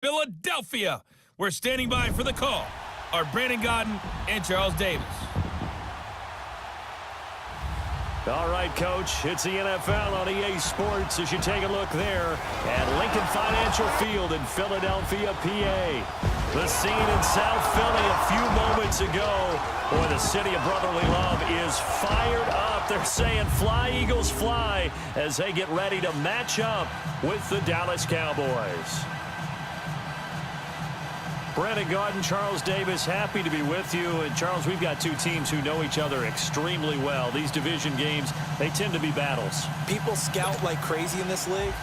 Philadelphia. We're standing by for the call are Brandon Gaudin and Charles Davis. All right, Coach, it's the NFL on EA Sports as you take a look there at Lincoln Financial Field in Philadelphia, PA. The scene in South Philly a few moments ago where the city of brotherly love is fired up. They're saying fly, Eagles, fly as they get ready to match up with the Dallas Cowboys. Brandon Gaudin, Charles Davis, happy to be with you. And, Charles, we've got two teams who know each other extremely well. These division games, they tend to be battles. People scout like crazy in this league,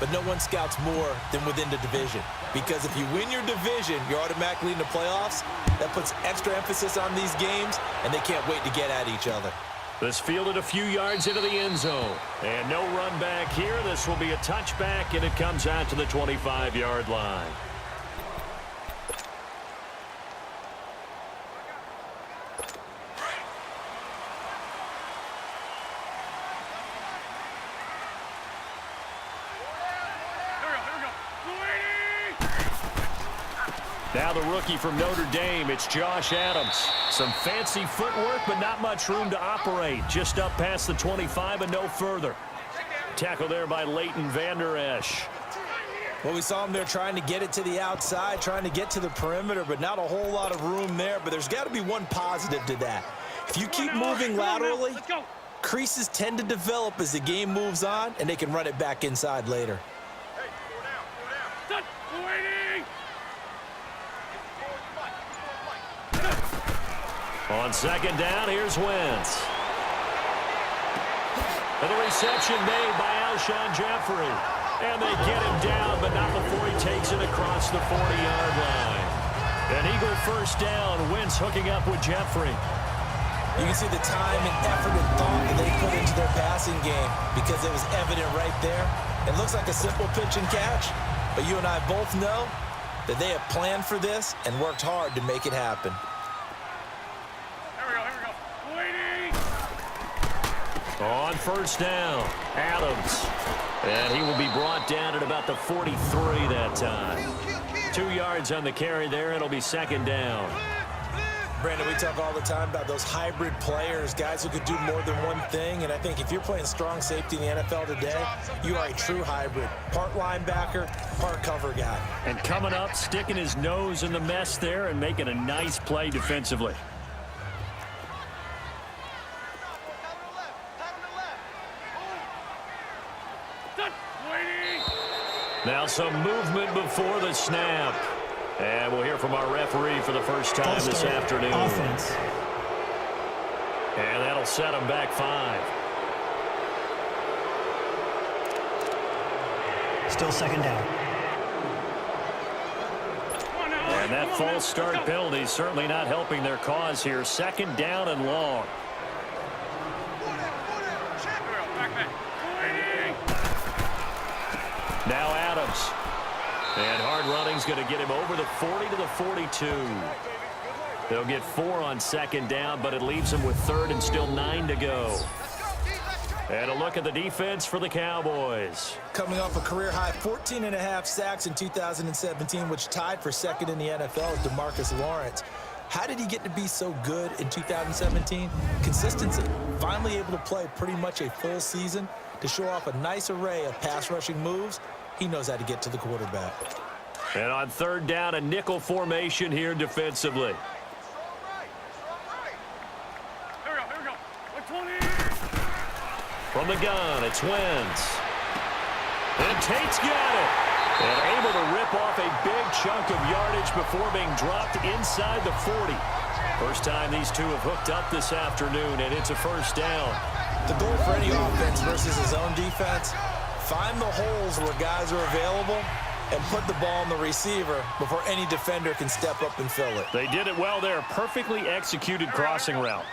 but no one scouts more than within the division. Because if you win your division, you're automatically in the playoffs. That puts extra emphasis on these games, and they can't wait to get at each other. This fielded a few yards into the end zone. And no run back here. This will be a touchback, and it comes out to the 25-yard line. Now the rookie from Notre Dame, it's Josh Adams. Some fancy footwork, but not much room to operate. Just up past the 25 and no further. Tackle there by Leighton Vander Esch. Well, we saw him there trying to get it to the outside, trying to get to the perimeter, but not a whole lot of room there. But there's got to be one positive to that. If you keep moving laterally, creases tend to develop as the game moves on, and they can run it back inside later. On second down, here's Wentz. And the reception made by Alshon Jeffrey. And they get him down, but not before he takes it across the 40-yard line. An Eagle first down, Wentz hooking up with Jeffrey. You can see the time and effort and thought that they put into their passing game because it was evident right there. It looks like a simple pitch and catch, but you and I both know that they have planned for this and worked hard to make it happen. On first down, Adams. And he will be brought down at about the 43 that time. 2 yards on the carry there. It'll be second down. Brandon, we talk all the time about those hybrid players, guys who could do more than one thing. And I think if you're playing strong safety in the NFL today, you are a true hybrid. Part linebacker, part cover guy. And coming up, sticking his nose in the mess there and making a nice play defensively. Now some movement before the snap. And we'll hear from our referee for the first time this afternoon. Offense. And that'll set him back 5. Still second down. And that false start penalty certainly not helping their cause here. Second down and long. Now Adams. And hard running's going to get him over the 40 to the 42. They'll get 4 on second down, but it leaves them with third and still 9 to go. And a look at the defense for the Cowboys. Coming off a career-high 14.5 sacks in 2017, which tied for second in the NFL with DeMarcus Lawrence. How did he get to be so good in 2017? Consistency. Finally able to play pretty much a full season to show off a nice array of pass-rushing moves. He knows how to get to the quarterback. And on third down, a nickel formation here defensively. From the gun, it's Wentz. And Tate's got it. And able to rip off a big chunk of yardage before being dropped inside the 40. First time these two have hooked up this afternoon, and it's a first down. The goal for any offense versus his own defense, find the holes where guys are available and put the ball on the receiver before any defender can step up and fill it. They did it well there. Perfectly executed crossing route.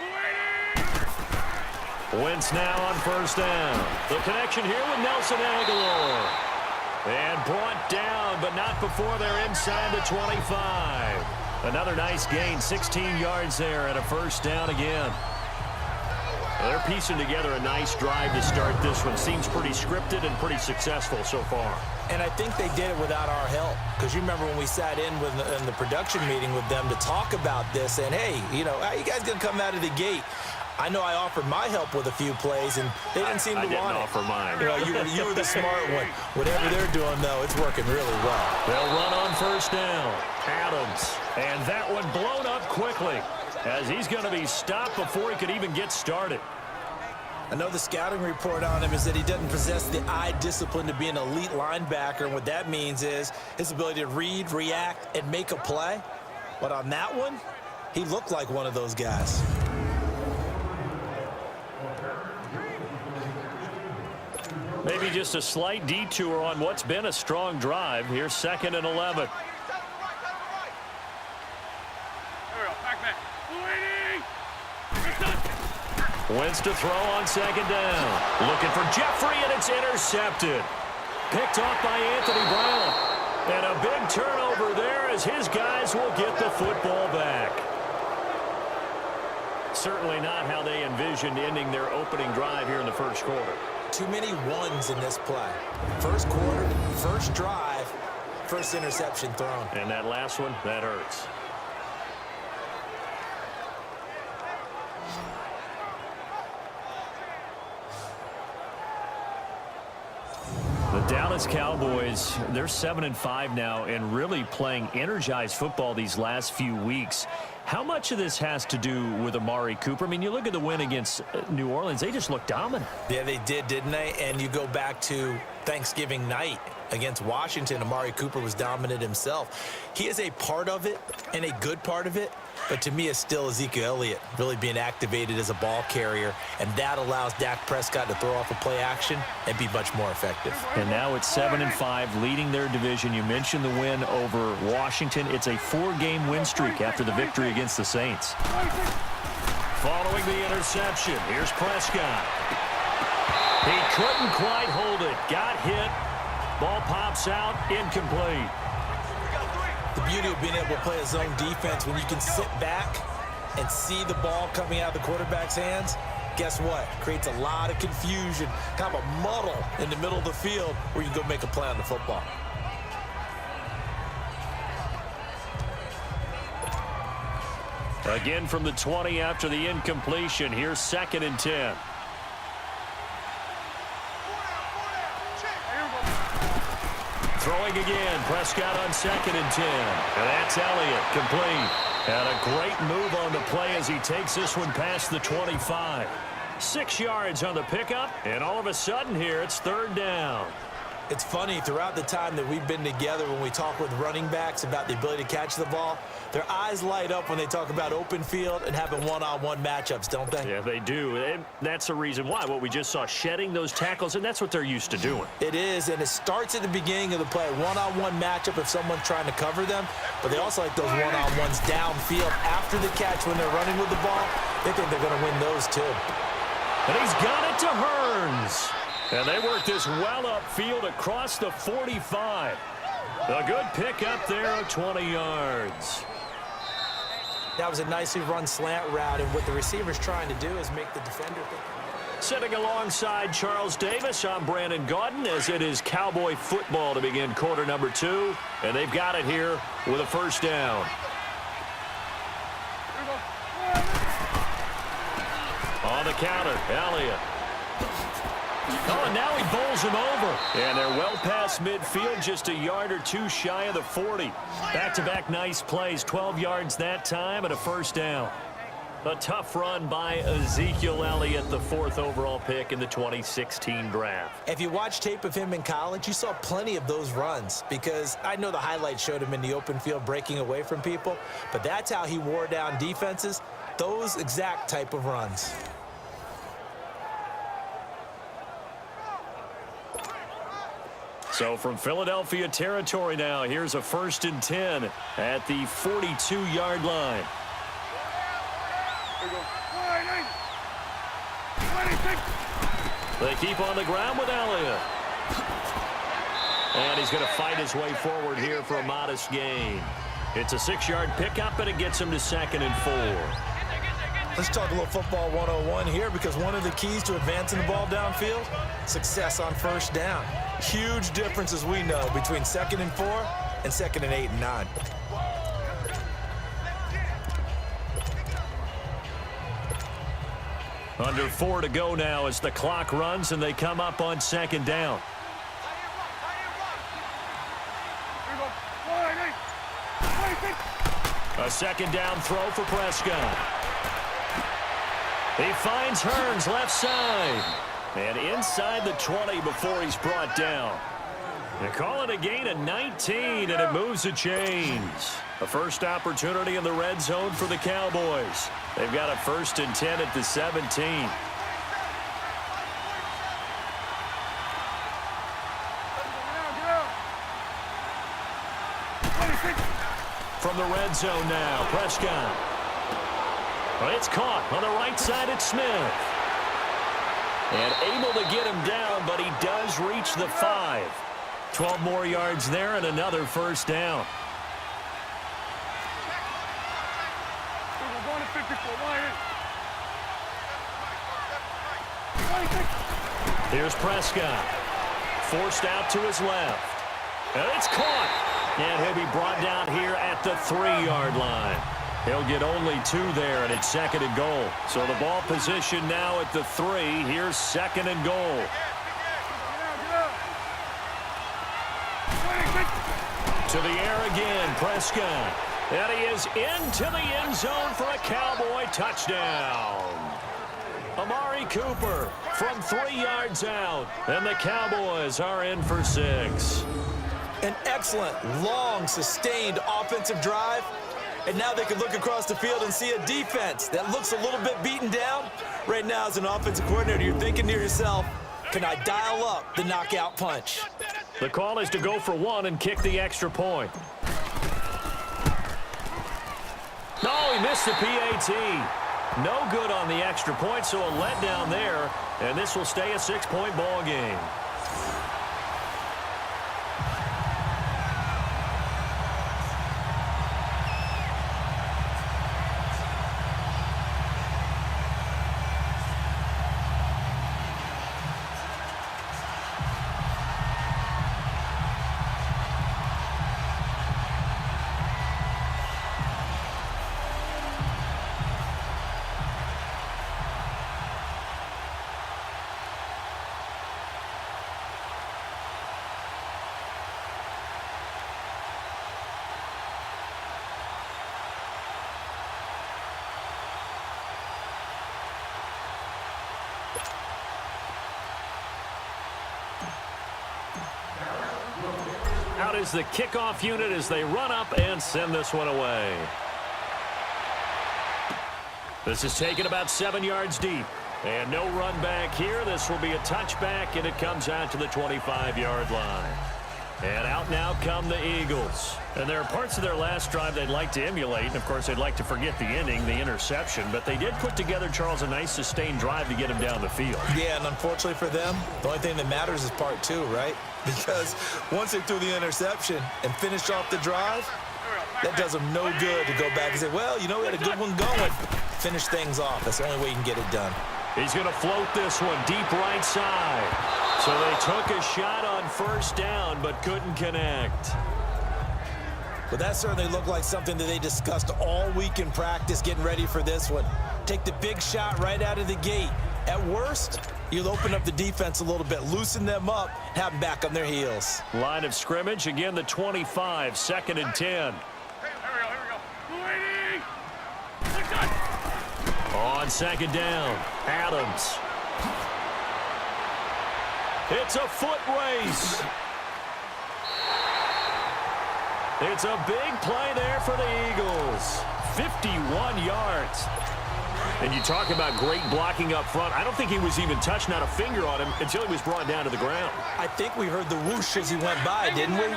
Wentz now on first down. The connection here with Nelson Aguilar. And brought down, but not before they're inside the 25. Another nice gain, 16 yards there, and a first down again. Well, they're piecing together a nice drive to start this one. Seems pretty scripted and pretty successful so far. And I think they did it without our help. Because you remember when we sat in the production meeting with them to talk about this, and hey, how you guys going to come out of the gate? I know I offered my help with a few plays, and they didn't seem to want it. I didn't offer mine. You were the smart one. Whatever they're doing, though, it's working really well. They'll run on first down. Adams. And that one blown up quickly as he's going to be stopped before he could even get started. I know the scouting report on him is that he doesn't possess the eye discipline to be an elite linebacker, and what that means is his ability to read, react, and make a play. But on that one, he looked like one of those guys. Maybe just a slight detour on what's been a strong drive. Here's 2nd and 11. Wentz to throw on 2nd down. Looking for Jeffrey, and it's intercepted. Picked off by Anthony Brown. And a big turnover there as his guys will get the football back. Certainly not how they envisioned ending their opening drive here in the first quarter. Too many ones in this play. First quarter, first drive, first interception thrown. And that last one, that hurts. The Dallas Cowboys, they're 7-5 now and really playing energized football these last few weeks. How much of this has to do with Amari Cooper? I mean, you look at the win against New Orleans, they just looked dominant. Yeah, they did, didn't they? And you go back to Thanksgiving night against Washington, Amari Cooper was dominant himself. He is a part of it and a good part of it, but to me it's still Ezekiel Elliott really being activated as a ball carrier, and that allows Dak Prescott to throw off a play action and be much more effective. And now it's 7-5, leading their division. You mentioned the win over Washington. It's a 4-game win streak after the victory against the Saints. Following the interception, here's Prescott. He couldn't quite hold it. Got hit. Ball pops out, incomplete. The beauty of being able to play a zone defense when you can sit back and see the ball coming out of the quarterback's hands, guess what? Creates a lot of confusion, kind of a muddle in the middle of the field where you can go make a play on the football. Again from the 20 after the incompletion. Here's 2nd and 10. Throwing again, Prescott on 2nd and 10. And that's Elliott, complete. And a great move on the play as he takes this one past the 25. 6 yards on the pickup, and all of a sudden here it's 3rd down. It's funny, throughout the time that we've been together, when we talk with running backs about the ability to catch the ball, their eyes light up when they talk about open field and having one-on-one matchups, don't they? Yeah, they do. And that's the reason why. What we just saw, shedding those tackles, and that's what they're used to doing. It is, and it starts at the beginning of the play. One-on-one matchup if someone's trying to cover them, but they also like those one-on-ones downfield after the catch when they're running with the ball. They think they're going to win those too. And he's got it to Hearns. And they work this well upfield across the 45. A good pick up there of 20 yards. That was a nicely run slant route, and what the receiver's trying to do is make the defender think. Sitting alongside Charles Davis, I'm Brandon Gaudin, as it is Cowboy football to begin quarter number 2. And they've got it here with a first down. On the counter, Elliott. Oh, and now he bowls him over. And they're well past midfield, just a yard or two shy of the 40. Back-to-back nice plays, 12 yards that time and a first down. A tough run by Ezekiel Elliott, the 4th overall pick in the 2016 draft. If you watch tape of him in college, you saw plenty of those runs, because I know the highlights showed him in the open field breaking away from people, but that's how he wore down defenses, those exact type of runs. So from Philadelphia territory now, here's a 1st and 10 at the 42-yard line. They keep on the ground with Elliott. And he's going to fight his way forward here for a modest gain. It's a 6-yard pickup, and it gets him to 2nd and 4. Let's talk a little football 101 here, because one of the keys to advancing the ball downfield, success on first down. Huge difference, as we know, between 2nd and 4 and 2nd and 8 and 9. Under 4 to go now as the clock runs and they come up on 2nd down. A 2nd down throw for Prescott. He finds Hearns left side. And inside the 20 before he's brought down. They call it a gain of 19, and it moves the chains. A first opportunity in the red zone for the Cowboys. They've got a 1st and 10 at the 17. From the red zone now, Prescott. Well, it's caught on the right side at Smith. And able to get him down, but he does reach the 5. 12 more yards there and another 1st down. Here's Prescott. Forced out to his left. And it's caught. And he'll be brought down here at the 3-yard line. He'll get only 2 there, and it's 2nd and goal. So the ball position now at the 3. Here's 2nd and goal. To the air again, Prescott. And he is into the end zone for a Cowboy touchdown. Amari Cooper from 3 yards out. And the Cowboys are in for 6. An excellent, long, sustained offensive drive. And now they can look across the field and see a defense that looks a little bit beaten down. Right now, as an offensive coordinator, you're thinking to yourself, can I dial up the knockout punch? The call is to go for 1 and kick the extra point. No, he missed the PAT. No good on the extra point, so a letdown there. And this will stay a 6-point ball game. Out is the kickoff unit as they run up and send this one away. This is taken about 7 yards deep. And no run back here. This will be a touchback, and it comes out to the 25-yard line. And out now come the Eagles. And there are parts of their last drive they'd like to emulate. And, of course, they'd like to forget the ending, the interception. But they did put together, Charles, a nice sustained drive to get him down the field. Yeah, and unfortunately for them, the only thing that matters is part 2, right? Because once they threw the interception and finished off the drive, that does them no good to go back and say, well, you know, we had a good one going. Finish things off. That's the only way you can get it done. He's going to float this one deep right side. So they took a shot on 1st down but couldn't connect. But that certainly looked like something that they discussed all week in practice getting ready for this one. Take the big shot right out of the gate. At worst, you'll open up the defense a little bit, loosen them up, have them back on their heels. Line of scrimmage, again the 25, 2nd and 10. Here we go. On 2nd down, Adams. It's a foot race. It's a big play there for the Eagles. 51 yards. And you talk about great blocking up front. I don't think he was even touched, not a finger on him, until he was brought down to the ground. I think we heard the whoosh as he went by, didn't we?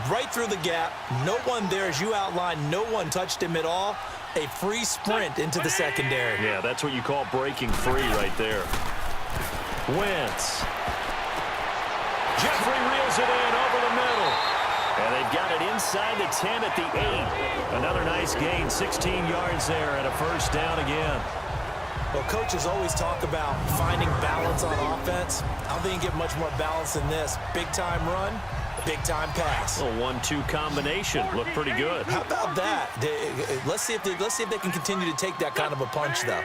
Right through the gap. No one there, as you outlined. No one touched him at all. A free sprint into the secondary. Yeah, that's what you call breaking free right there. Wentz. Jeffrey reels it in over the middle. And they've got it inside the 10 at the 8. Another nice gain, 16 yards there and a 1st down again. Well, coaches always talk about finding balance on offense. I don't think you get much more balance than this. Big-time run, big-time pass. A 1-2 combination. Looked pretty good. How about that? Let's see if they can continue to take that kind of a punch, though.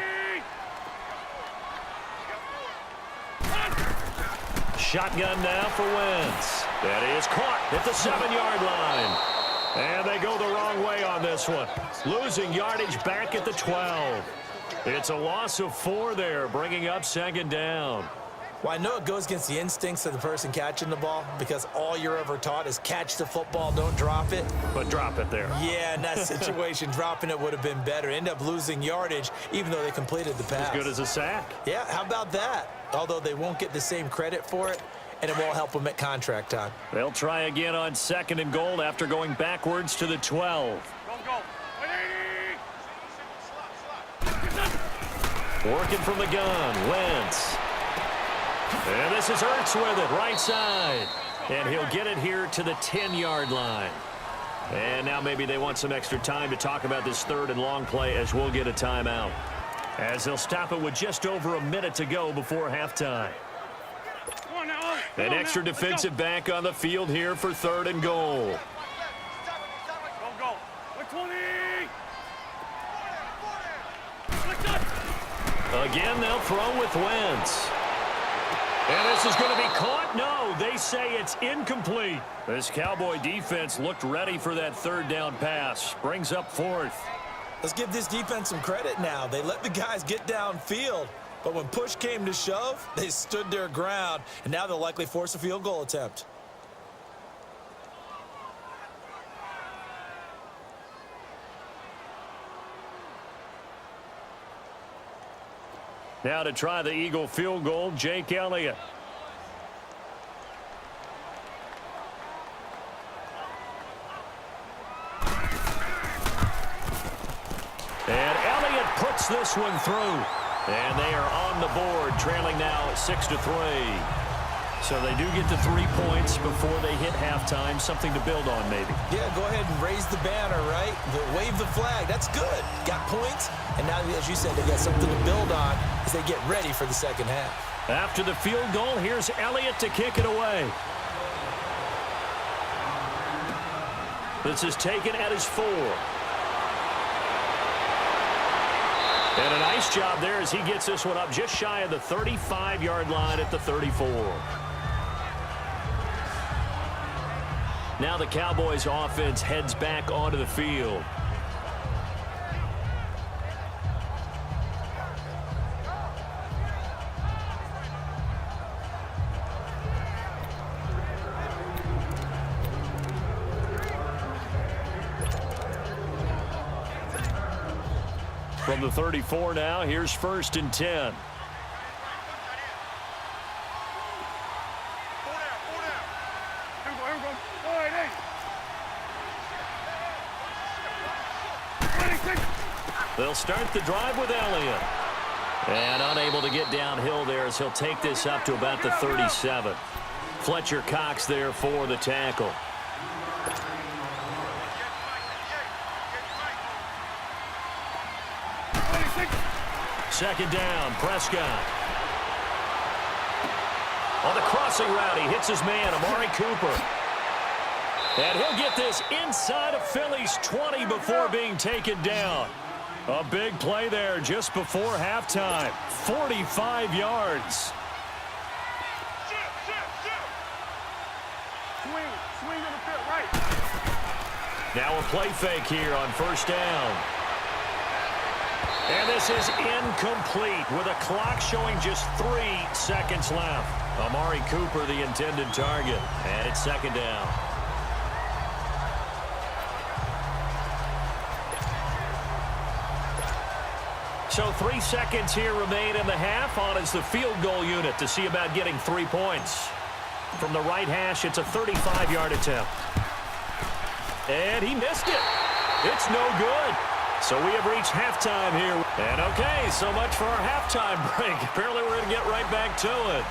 Shotgun now for Wentz. That is caught at the 7-yard line. And they go the wrong way on this one. Losing yardage back at the 12. It's a loss of 4 there, bringing up 2nd down. Well, I know it goes against the instincts of the person catching the ball because all you're ever taught is catch the football, don't drop it. But drop it there. Yeah, in that situation, dropping it would have been better. End up losing yardage, even though they completed the pass. As good as a sack. Yeah, how about that? Although they won't get the same credit for it, and it won't help them at contract time. They'll try again on 2nd and goal after going backwards to the 12. Go. Working from the gun, Wentz. And this is Ertz with it, right side. And he'll get it here to the 10-yard line. And now maybe they want some extra time to talk about this 3rd and long play as we'll get a timeout. As they'll stop it with just over a minute to go before halftime. An extra defensive back on the field here for 3rd and goal. Go. 20. Again, they'll throw with Wentz. And this is going to be caught. No, they say it's incomplete. This Cowboy defense looked ready for that 3rd down pass. Brings up 4th. Let's give this defense some credit now. They let the guys get downfield, but when push came to shove, they stood their ground, and now they'll likely force a field goal attempt. Now to try the Eagle field goal, Jake Elliott. And Elliott puts this one through. And they are on the board, trailing now 6-3. So they do get the 3 points before they hit halftime. Something to build on, maybe. Yeah, go ahead and raise the banner, right? Wave the flag. That's good. Got points. And now, as you said, they got something to build on as they get ready for the second half. After the field goal, here's Elliott to kick it away. This is taken at his 4. And a nice job there as he gets this one up just shy of the 35-yard line at the 34. Now the Cowboys offense heads back onto the field. From the 34 now, here's 1st and 10. They'll start the drive with Elliott. And unable to get downhill there as he'll take this up to about the 37. Fletcher Cox there for the tackle. Second down, Prescott. On the crossing route, he hits his man, Amari Cooper. And he'll get this inside of Philly's 20 before being taken down. A big play there just before halftime. 45 yards. Swing on the field, right. Now a play fake here on 1st down. And this is incomplete with a clock showing just 3 seconds left. Amari Cooper, the intended target. And it's 2nd down. So 3 seconds here remain in the half. On is the field goal unit to see about getting 3 points. From the right hash, it's a 35-yard attempt. And he missed it. It's no good. So we have reached halftime here. And okay, so much for our halftime break. Apparently we're going to get right back to it.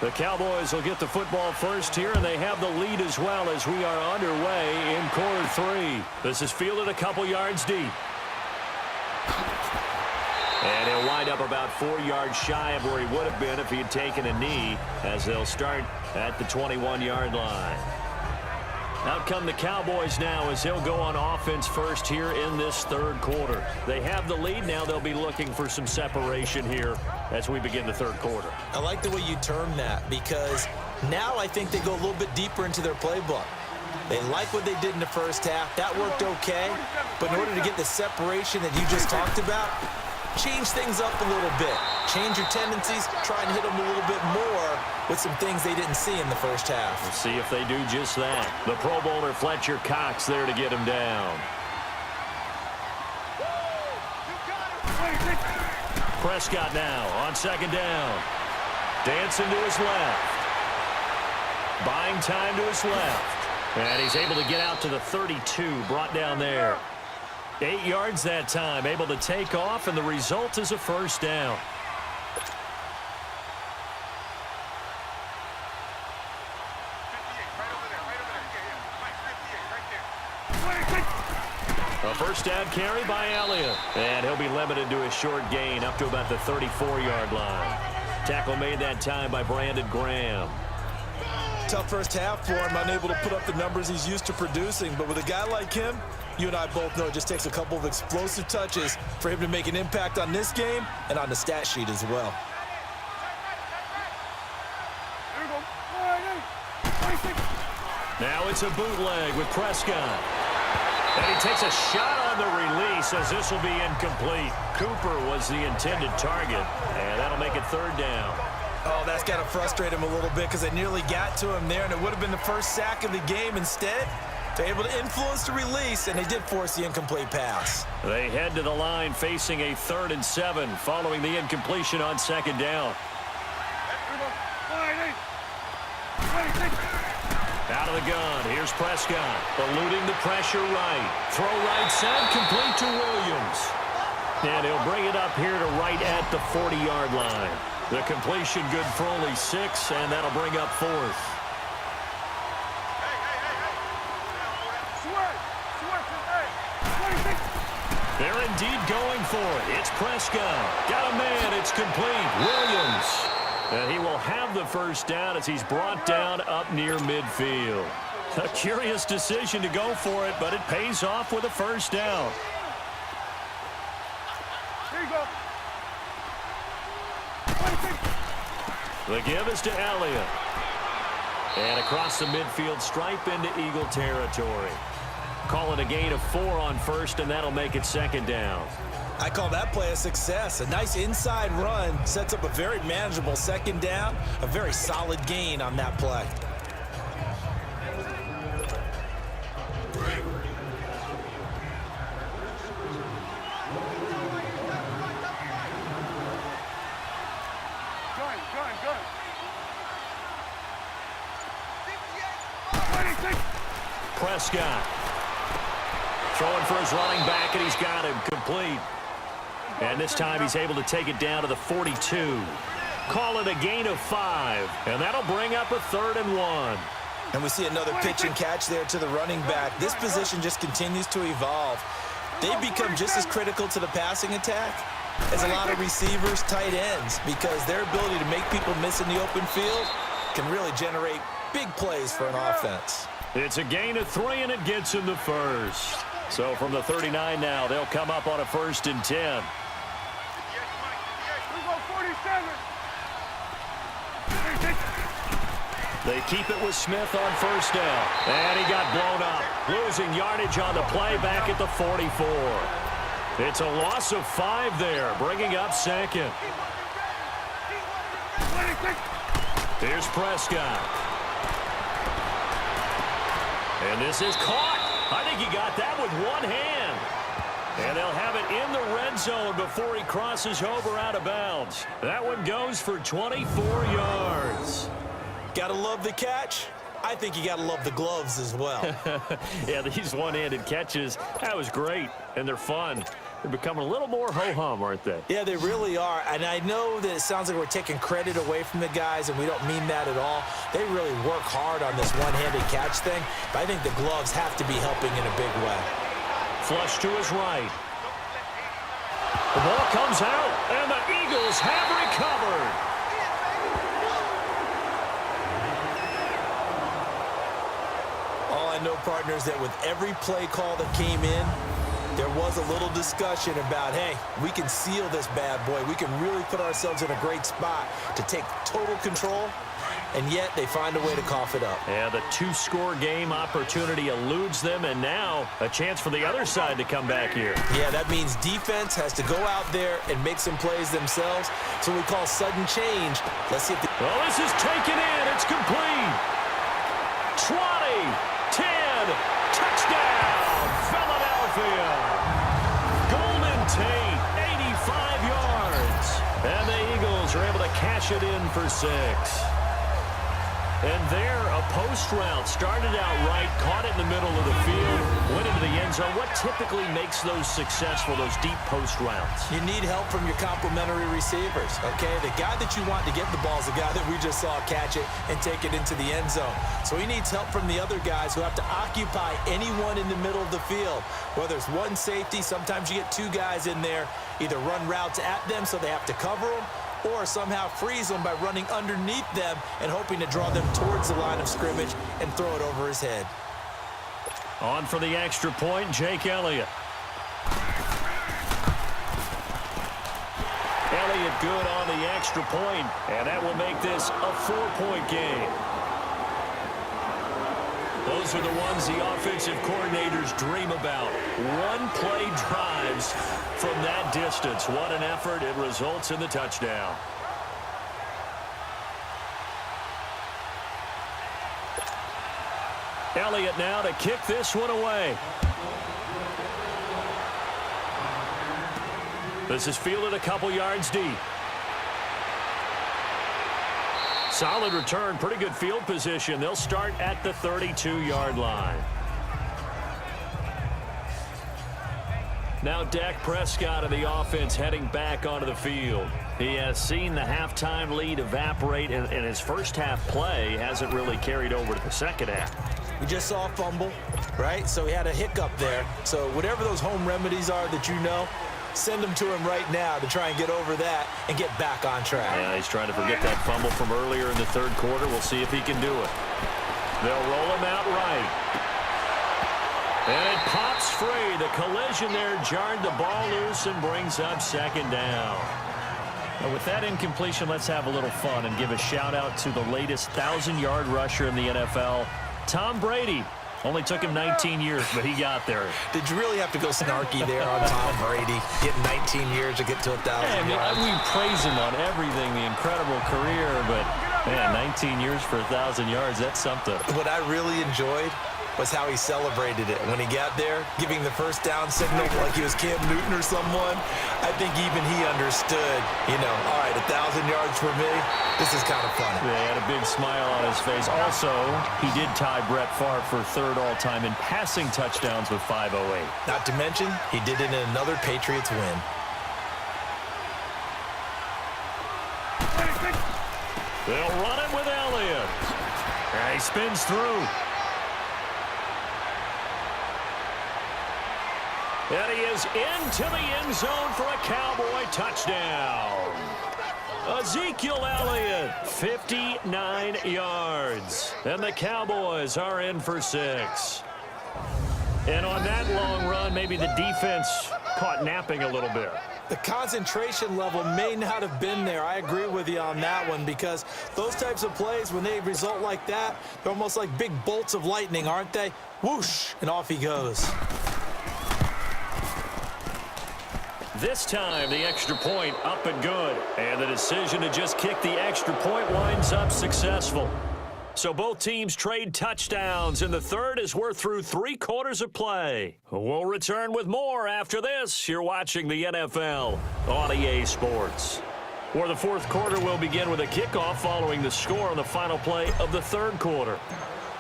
The Cowboys will get the football first here, and they have the lead as well as we are underway in quarter 3. This is fielded a couple yards deep. And he'll wind up about 4 yards shy of where he would have been if he had taken a knee, as they'll start at the 21-yard line. Out come the Cowboys now as they'll go on offense first here in this third quarter. They have the lead now. They'll be looking for some separation here as we begin the third quarter. I like the way you term that, because now I think they go a little bit deeper into their playbook. They like what they did in the first half. That worked okay. But in order to get the separation that you just talked about, change things up a little bit. Change your tendencies. Try and hit them a little bit more with some things they didn't see in the first half. We'll see if they do just that. The Pro Bowler Fletcher Cox there to get him down. Prescott now on second down. Dancing to his left. Buying time to his left. And he's able to get out to the 32, brought down there. 8 yards that time, able to take off, and the result is a first down. A first down carry by Elliott. And he'll be limited to a short gain up to about the 34-yard line. Tackle made that time by Brandon Graham. Tough first half for him, unable to put up the numbers he's used to producing. But with a guy like him, you and I both know it just takes a couple of explosive touches for him to make an impact on this game and on the stat sheet as well. Now it's a bootleg with Prescott. And he takes a shot on the release as this will be incomplete. Cooper was the intended target, and that'll make it third down. Oh, that's got to frustrate him a little bit because they nearly got to him there, and it would have been the first sack of the game. Instead, they're able to influence the release, and they did force the incomplete pass. They head to the line facing a 3rd and 7 following the incompletion on second down. Out of the gun, here's Prescott, eluding the pressure right. Throw right side, complete to Williams. And he'll bring it up here to right at the 40-yard line. The completion good for only 6, and that'll bring up 4th. They're indeed going for it. It's Prescott. Got a man. It's complete. Williams. And he will have the first down as he's brought down up near midfield. A curious decision to go for it, but it pays off with a first down. Here you go. The give is to Elliott. And across the midfield stripe into Eagle territory. Call it a gain of 4 on first, and that'll make it second down. I call that play a success. A nice inside run sets up a very manageable second down. A very solid gain on that play. Prescott throwing for his running back, and he's got him complete. And this time he's able to take it down to the 42. Call it a gain of 5, and that'll bring up a 3rd and 1. And we see another pitch and catch there to the running back. This position just continues to evolve. They've become just as critical to the passing attack as a lot of receivers, tight ends, because their ability to make people miss in the open field can really generate big plays for an offense. It's a gain of 3, and it gets him the first. So from the 39 now, they'll come up on a 1st and 10. They keep it with Smith on first down. And he got blown up. Losing yardage on the play back at the 44. It's a loss of 5 there, bringing up second. Here's Prescott. And this is caught. I think he got that with one hand. And they'll have it in the red zone before he crosses over out of bounds. That one goes for 24 yards. Gotta love the catch. I think you gotta love the gloves as well. Yeah, these one-handed catches, that was great, and they're fun. They're becoming a little more ho-hum, aren't they? Yeah, they really are. And I know that it sounds like we're taking credit away from the guys, and we don't mean that at all. They really work hard on this one-handed catch thing, but I think the gloves have to be helping in a big way. Flush to his right. The ball comes out, and the Eagles have recovered. All I know, partners, that with every play call that came in, there was a little discussion about, hey, we can seal this bad boy. We can really put ourselves in a great spot to take total control, and yet they find a way to cough it up. Yeah, the two-score game opportunity eludes them, and now a chance for the other side to come back here. Yeah, that means defense has to go out there and make some plays themselves. So we call sudden change. Let's see if the... Well, this is taken in. It's complete. 20, 10, touchdown, Philadelphia. Golden Tate, 85 yards. And the Eagles are able to cash it in for 6. And there, a post route started out right, caught it in the middle of the field, went into the end zone. What typically makes those successful, those deep post routes? You need help from your complementary receivers, okay? The guy that you want to get the ball is the guy that we just saw catch it and take it into the end zone. So he needs help from the other guys who have to occupy anyone in the middle of the field. Whether it's one safety, sometimes you get two guys in there, either run routes at them so they have to cover them, or somehow freeze them by running underneath them and hoping to draw them towards the line of scrimmage and throw it over his head. On for the extra point, Jake Elliott. Elliott good on the extra point, and that will make this a 4-point game. Those are the ones the offensive coordinators dream about. One-play drives from that distance. What an effort. It results in the touchdown. Elliott now to kick this one away. This is fielded a couple yards deep. Solid return, pretty good field position. They'll start at the 32-yard line. Now Dak Prescott of the offense heading back onto the field. He has seen the halftime lead evaporate, and his first half play hasn't really carried over to the second half. We just saw a fumble, right? So he had a hiccup there. So whatever those home remedies are that you know, send them to him right now to try and get over that and get back on track. Yeah, he's trying to forget that fumble from earlier in the third quarter. We'll see if he can do it. They'll roll him out right. And it pops free. The collision there jarred the ball loose and brings up second down. Now with that incompletion, let's have a little fun and give a shout-out to the latest 1,000-yard rusher in the NFL, Tom Brady. Only took him 19 years, but he got there. Did you really have to go snarky there on Tom Brady, getting 19 years to get to 1,000 yards? We praise him on everything, the incredible career, but, man, 19 years for 1,000 yards, that's something. What I really enjoyed was how he celebrated it. When he got there, giving the first down signal like he was Cam Newton or someone, I think even he understood, you know, all right, 1,000 yards for me, this is kind of funny. Yeah, he had a big smile on his face. Also, he did tie Brett Favre for third all-time in passing touchdowns with 508. Not to mention, he did it in another Patriots win. They'll run it with Elliott. And he spins through. And he is into the end zone for a Cowboy touchdown. Ezekiel Elliott, 59 yards. And the Cowboys are in for 6. And on that long run, maybe the defense caught napping a little bit. The concentration level may not have been there. I agree with you on that one, because those types of plays, when they result like that, they're almost like big bolts of lightning, aren't they? Whoosh, and off he goes. This time, the extra point up and good. And the decision to just kick the extra point winds up successful. So both teams trade touchdowns in the third as we're through 3 quarters of play. We'll return with more after this. You're watching the NFL on EA Sports. For the fourth quarter, we'll begin with a kickoff following the score on the final play of the third quarter.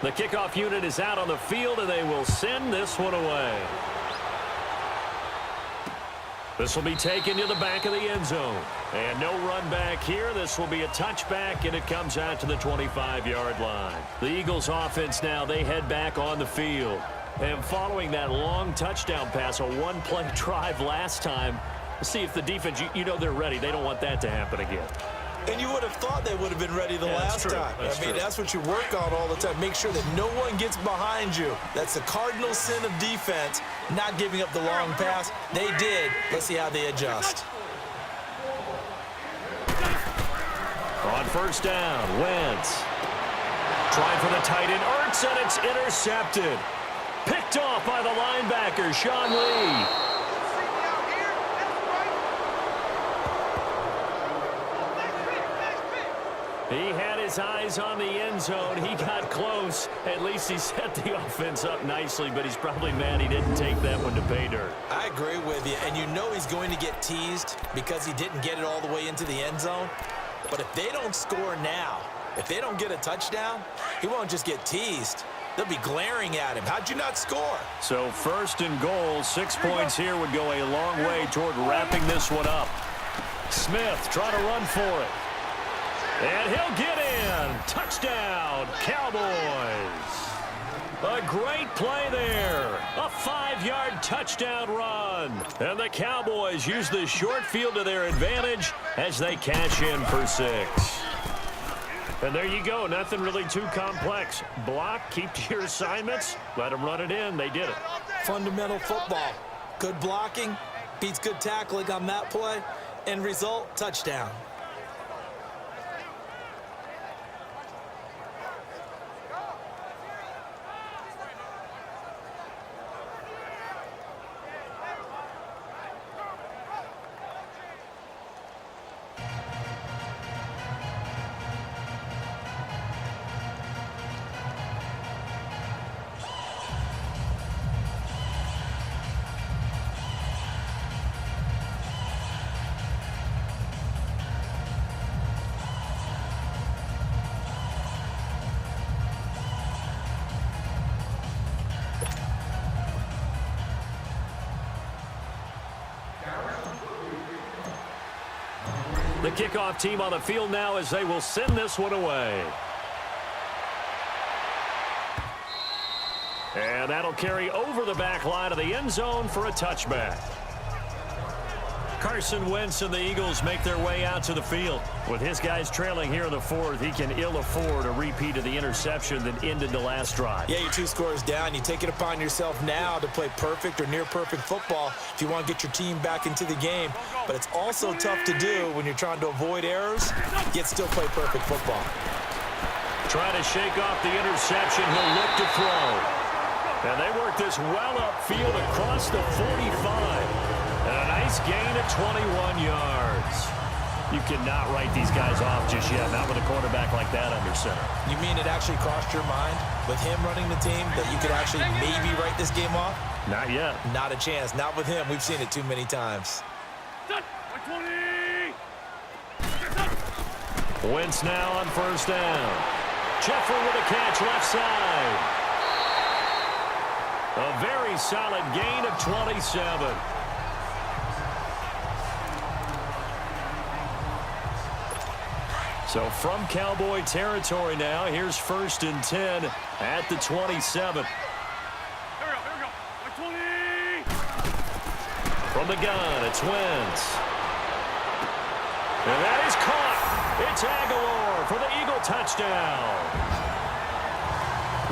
The kickoff unit is out on the field, and they will send this one away. This will be taken to the back of the end zone. And no run back here. This will be a touchback, and it comes out to the 25-yard line. The Eagles offense now, they head back on the field. And following that long touchdown pass, a one-play drive last time, see if the defense, you know they're ready. They don't want that to happen again. And you would have thought they would have been ready the last time. That's what you work on all the time. Make sure that no one gets behind you. That's the cardinal sin of defense, not giving up the long pass. They did. Let's see how they adjust. On first down, Wentz. Trying for the tight end, Ertz, and it's intercepted. Picked off by the linebacker, Sean Lee. He had his eyes on the end zone. He got close. At least he set the offense up nicely, but he's probably mad he didn't take that one to pay dirt. I agree with you, and you know he's going to get teased because he didn't get it all the way into the end zone. But if they don't score now, if they don't get a touchdown, he won't just get teased. They'll be glaring at him. How'd you not score? So first and goal, 6 points here would go a long way toward wrapping this one up. Smith trying to run for it. And he'll get in. Touchdown, Cowboys. A great play there. A 5-yard touchdown run. And the Cowboys use the short field to their advantage as they cash in for 6. And there you go. Nothing really too complex. Block, keep to your assignments, let them run it in. They did it. Fundamental football. Good blocking beats good tackling on that play. End result, touchdown. The kickoff team on the field now as they will send this one away. And that'll carry over the back line of the end zone for a touchback. Carson Wentz and the Eagles make their way out to the field. With his guys trailing here in the fourth, he can ill afford a repeat of the interception that ended the last drive. Yeah, you're 2 scores down. You take it upon yourself now to play perfect or near perfect football if you want to get your team back into the game. But it's also tough to do when you're trying to avoid errors, yet still play perfect football. Trying to shake off the interception. He'll look to throw. And they work this well upfield across the 45. And a nice gain of 21 yards. You cannot write these guys off just yet, not with a quarterback like that under center. You mean it actually crossed your mind with him running the team that you could actually maybe write this game off? Not yet. Not a chance. Not with him. We've seen it too many times. Wentz now on first down. Jeffrey with a catch left side. A very solid gain of 27. So from Cowboy territory now, here's 1st and 10 at the 27. Here we go. 20. From the gun, it's Wentz. And that is caught. It's Aguilar for the Eagle touchdown.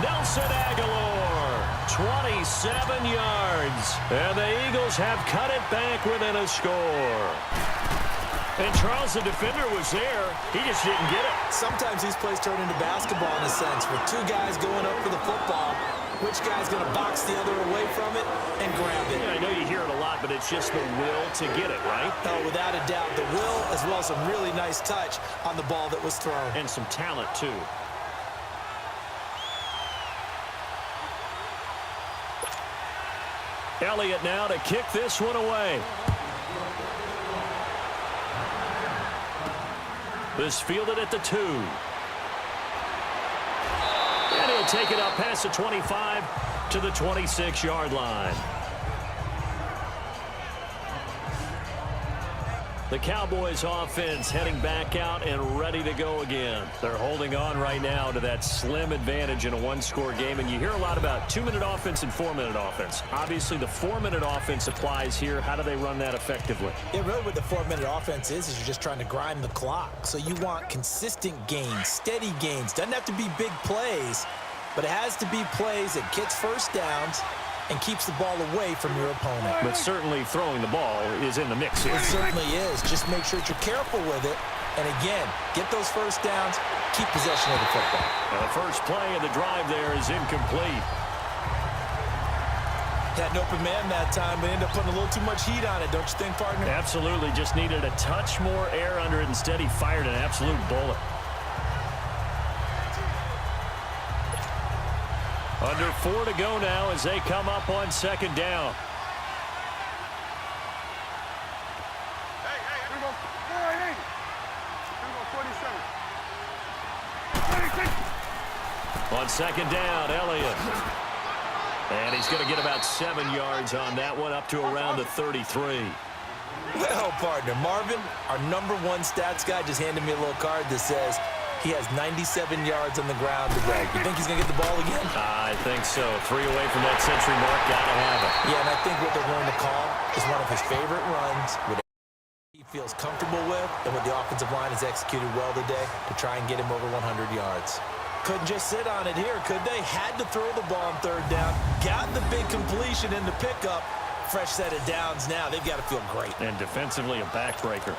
Nelson Aguilar, 27 yards. And the Eagles have cut it back within a score. And Charles, the defender, was there. He just didn't get it. Sometimes these plays turn into basketball in a sense, with 2 guys going up for the football. Which guy's going to box the other away from it and grab it? Yeah, I know you hear it a lot, but it's just the will to get it, right? Oh, without a doubt, the will as well as some really nice touch on the ball that was thrown. And some talent, too. Elliott now to kick this one away. This fielded at the 2. And he'll take it up past the 25 to the 26-yard line. The Cowboys offense heading back out and ready to go again. They're holding on right now to that slim advantage in a one-score game. And you hear a lot about 2-minute offense and 4-minute offense. Obviously, the 4-minute offense applies here. How do they run that effectively? Yeah, really what the 4-minute offense is you're just trying to grind the clock. So you want consistent gains, steady gains. Doesn't have to be big plays, but it has to be plays that gets first downs and keeps the ball away from your opponent. But certainly throwing the ball is in the mix here. It certainly is. Just make sure that you're careful with it. And again, get those first downs, keep possession of the football. Now the first play of the drive there is incomplete. Had an open man that time, but ended up putting a little too much heat on it, don't you think, partner? Absolutely. Just needed a touch more air under it. Instead, he fired an absolute bullet. Under 4 to go now as they come up on second down. Hey, here we go. 480. Here we go, 47. On second down, Elliott. And he's going to get about 7 yards on that one, up to around the 33. Well, partner, Marvin, our #1 stats guy, just handed me a little card that says he has 97 yards on the ground today. You think he's going to get the ball again? I think so. 3 away from that century mark. Got to have it. Yeah, and I think what they're going to call is one of his favorite runs, what he feels comfortable with, and what the offensive line has executed well today to try and get him over 100 yards. Couldn't just sit on it here, could they? Had to throw the ball on third down. Got the big completion in the pickup. Fresh set of downs now. They've got to feel great. And defensively, a backbreaker.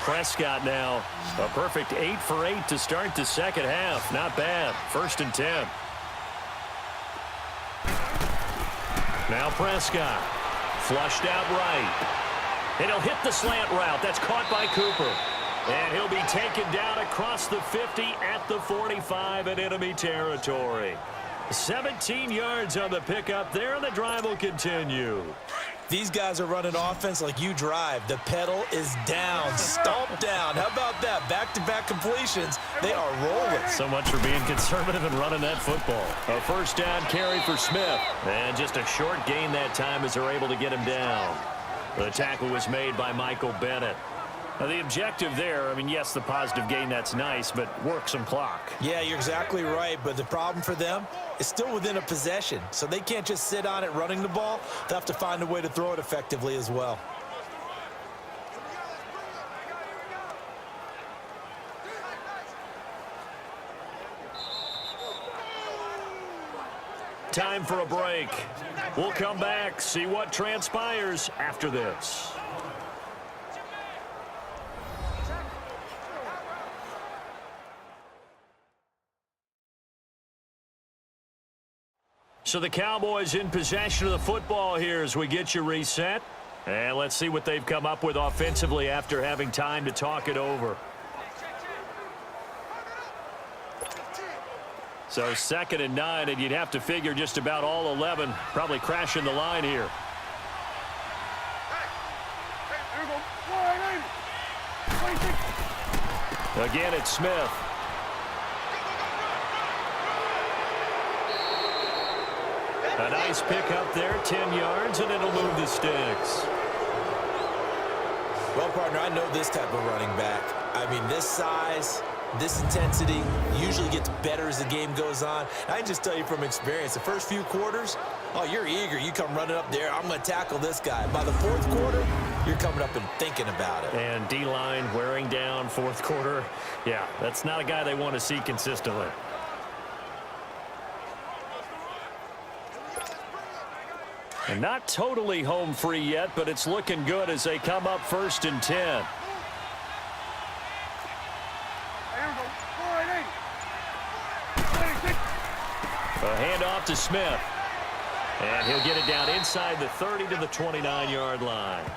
Prescott now, a perfect 8 for 8 to start the second half. Not bad. 1st and 10. Now Prescott, flushed out right. And he'll hit the slant route. That's caught by Cooper. And he'll be taken down across the 50 at the 45 in enemy territory. 17 yards on the pickup there, and the drive will continue. These guys are running offense like you drive. The pedal is down, stomped down. How about that? Back-to-back completions. They are rolling. So much for being conservative and running that football. A first down carry for Smith. And just a short gain that time as they're able to get him down. The tackle was made by Michael Bennett. Now, the objective there, I mean, yes, the positive gain, that's nice, but work some clock. Yeah, you're exactly right, but the problem for them is still within a possession, so they can't just sit on it running the ball. They'll have to find a way to throw it effectively as well. Time for a break. We'll come back, see what transpires after this. So the Cowboys in possession of the football here as we get you reset. And let's see what they've come up with offensively after having time to talk it over. So 2nd and 9, and you'd have to figure just about all 11 probably crashing the line here. Here we go. 480. 26. Again, it's Smith. A nice pick up there, 10 yards, and it'll move the sticks. Well, partner, I know this type of running back. I mean, this size, this intensity usually gets better as the game goes on. I can just tell you from experience, the first few quarters, oh, you're eager. You come running up there, I'm going to tackle this guy. By the 4th quarter, you're coming up and thinking about it. And D-line wearing down 4th quarter. Yeah, that's not a guy they want to see consistently. And not totally home free yet, but it's looking good as they come up 1st and 10. Here we go. 480. 26. A handoff to Smith. And he'll get it down inside the 30 to the 29-yard line.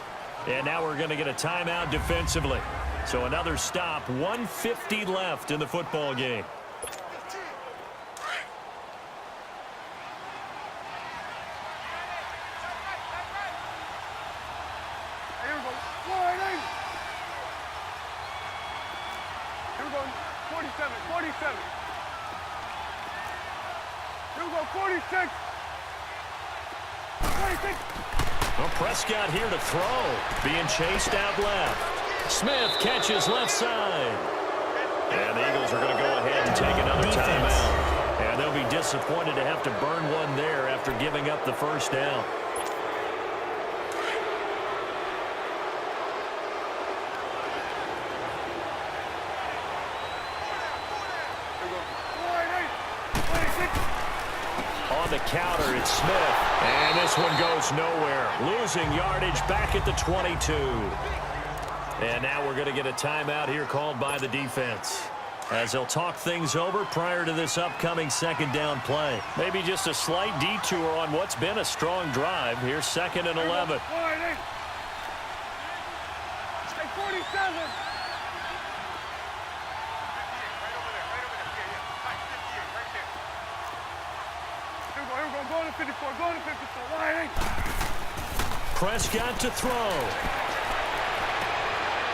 And now we're going to get a timeout defensively. So another stop, 1:50 left in the football game. Here we go. 480. Here we go. 47. 47. Here we go. 46. 26. Well, Prescott here to throw. Being chased out left. Smith catches left side. And the Eagles are going to go ahead and take another timeout. And they'll be disappointed to have to burn one there after giving up the first down. On the counter, it's Smith. And this one goes nowhere. Losing yardage back at the 22. And now we're going to get a timeout here called by the defense, as they'll talk things over prior to this upcoming second down play. Maybe just a slight detour on what's been a strong drive. Here's 2nd and 11. 47. Go to 54, go to 54, line. Prescott to throw.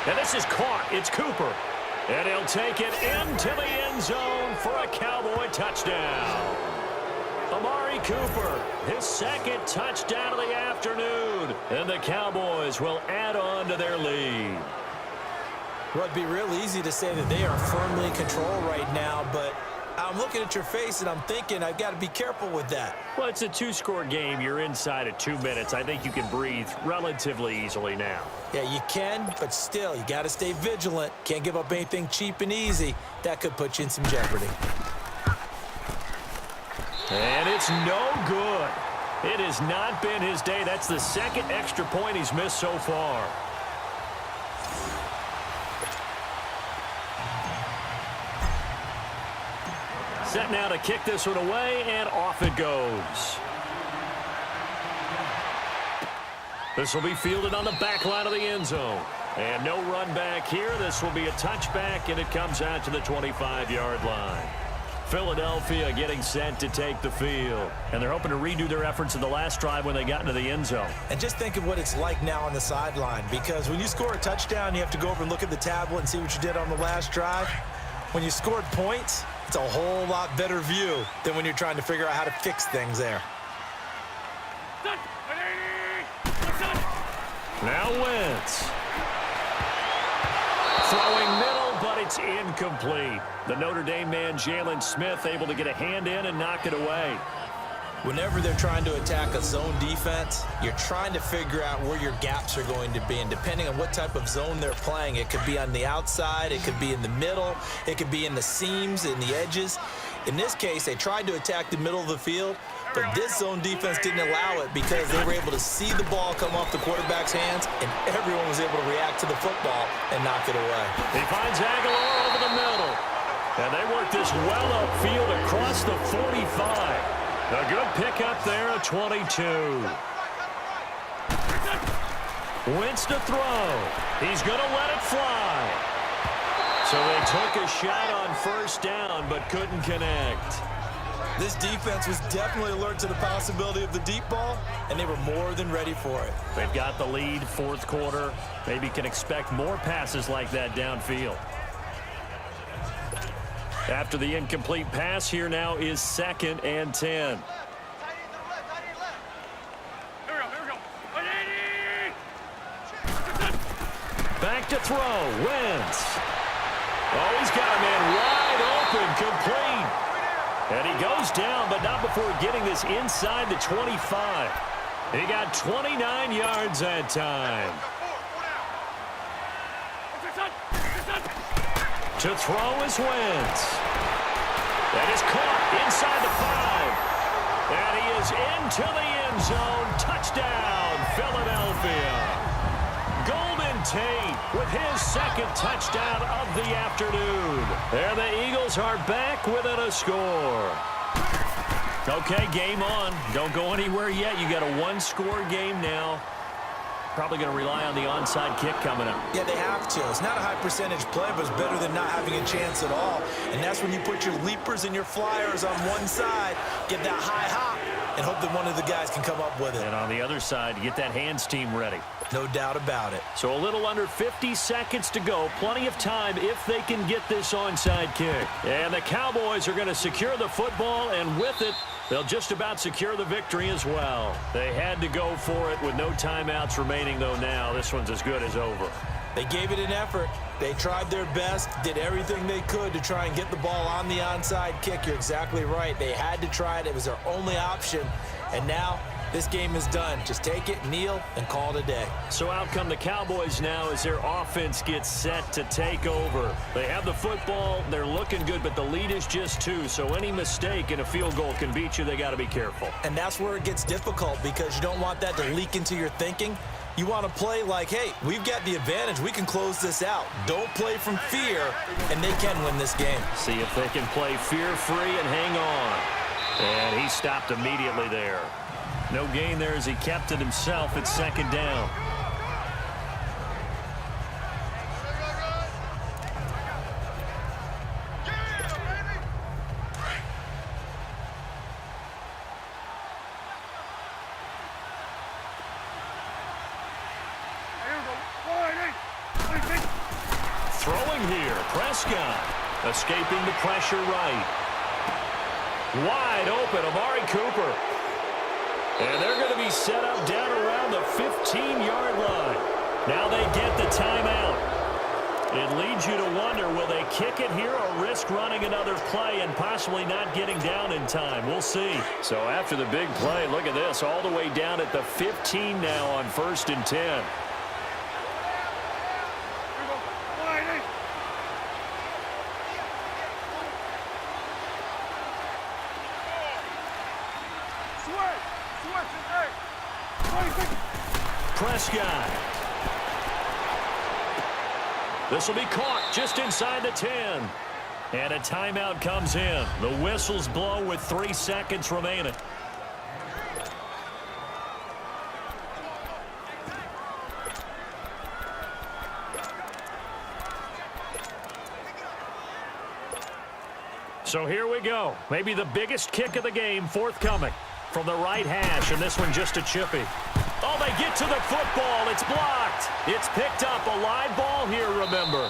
And this is caught. It's Cooper. And he'll take it into the end zone for a Cowboy touchdown. Amari Cooper, his 2nd touchdown of the afternoon. And the Cowboys will add on to their lead. Well, it'd be real easy to say that they are firmly in control right now, but I'm looking at your face and I'm thinking I've got to be careful with that. Well, it's a 2-score game. You're inside at 2 minutes. I think you can breathe relatively easily now. Yeah, you can, but still, you got to stay vigilant. Can't give up anything cheap and easy. That could put you in some jeopardy. And it's no good. It has not been his day. That's the 2nd extra point he's missed so far. Set now to kick this one away, and off it goes. This will be fielded on the back line of the end zone. And no run back here. This will be a touchback, and it comes out to the 25-yard line. Philadelphia getting set to take the field. And they're hoping to redo their efforts in the last drive when they got into the end zone. And just think of what it's like now on the sideline, because when you score a touchdown, you have to go over and look at the tablet and see what you did on the last drive. When you scored points, it's a whole lot better view than when you're trying to figure out how to fix things there. Now Wentz. Throwing middle, but it's incomplete. The Notre Dame man, Jalen Smith, able to get a hand in and knock it away. Whenever they're trying to attack a zone defense, you're trying to figure out where your gaps are going to be. And depending on what type of zone they're playing, it could be on the outside, it could be in the middle, it could be in the seams, in the edges. In this case, they tried to attack the middle of the field, but this zone defense didn't allow it because they were able to see the ball come off the quarterback's hands, and everyone was able to react to the football and knock it away. He finds Aguilar over the middle. And they work this well upfield across the 45. A good pickup there at 22. Wentz to throw. He's going to let it fly. So they took a shot on first down but couldn't connect. This defense was definitely alert to the possibility of the deep ball, and they were more than ready for it. They've got the lead, 4th quarter. Maybe can expect more passes like that downfield. After the incomplete pass, here now is 2nd and 10. Back to throw. Wentz. Oh, he's got a man wide open, complete. And he goes down, but not before getting this inside the 25. He got 29 yards that time. To throw is Wentz. That is caught inside the 5. And he is into the end zone. Touchdown, Philadelphia. Golden Tate with his 2nd touchdown of the afternoon. And the Eagles are back within a score. Okay, game on. Don't go anywhere yet. You got a 1-score game now. Probably going to rely on the onside kick coming up. Yeah, they have to. It's not a high percentage play, but it's better than not having a chance at all. And that's when you put your leapers and your flyers on one side, get that high hop, and hope that one of the guys can come up with it. And on the other side, you get that hands team ready. No doubt about it. So a little under 50 seconds to go. Plenty of time if they can get this onside kick. And the Cowboys are going to secure the football, and with it, They'll just about secure the victory as well. They had to go for it with no timeouts remaining, though. Now this one's as good as over. They gave it an effort. They tried their best, did everything they could to try and get the ball on the onside kick. You're exactly right. They had to try it. It was their only option. And now this game is done. Just take it, kneel, and call it a day. So out come the Cowboys now as their offense gets set to take over. They have the football. They're looking good, but the lead is just 2. So any mistake in a field goal can beat you. They got to be careful. And that's where it gets difficult because you don't want that to leak into your thinking. You want to play like, hey, we've got the advantage. We can close this out. Don't play from fear, and they can win this game. See if they can play fear-free and hang on. And he stopped immediately there. No gain there as he kept it himself at 2nd down. Throwing here, Prescott. Escaping the pressure right. Wide open, Amari Cooper. And they're going to be set up down around the 15-yard line. Now they get the timeout. It leads you to wonder, will they kick it here or risk running another play and possibly not getting down in time? We'll see. So after the big play, look at this, all the way down at the 15 now on 1st and 10. Prescott. This will be caught just inside the 10. And a timeout comes in. The whistles blow with 3 seconds remaining. So here we go. Maybe the biggest kick of the game forthcoming from the right hash, and this one just a chippy. Oh, they get to the football. It's blocked. It's picked up. A live ball here, remember.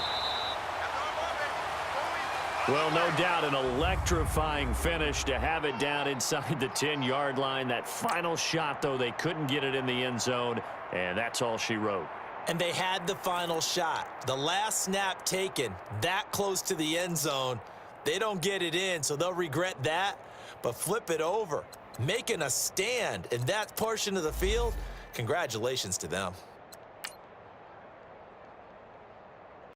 Well, no doubt an electrifying finish to have it down inside the 10-yard line. That final shot, though, they couldn't get it in the end zone, and that's all she wrote. And they had the final shot. The last snap taken that close to the end zone. They don't get it in, so they'll regret that. But flip it over, making a stand in that portion of the field. Congratulations to them.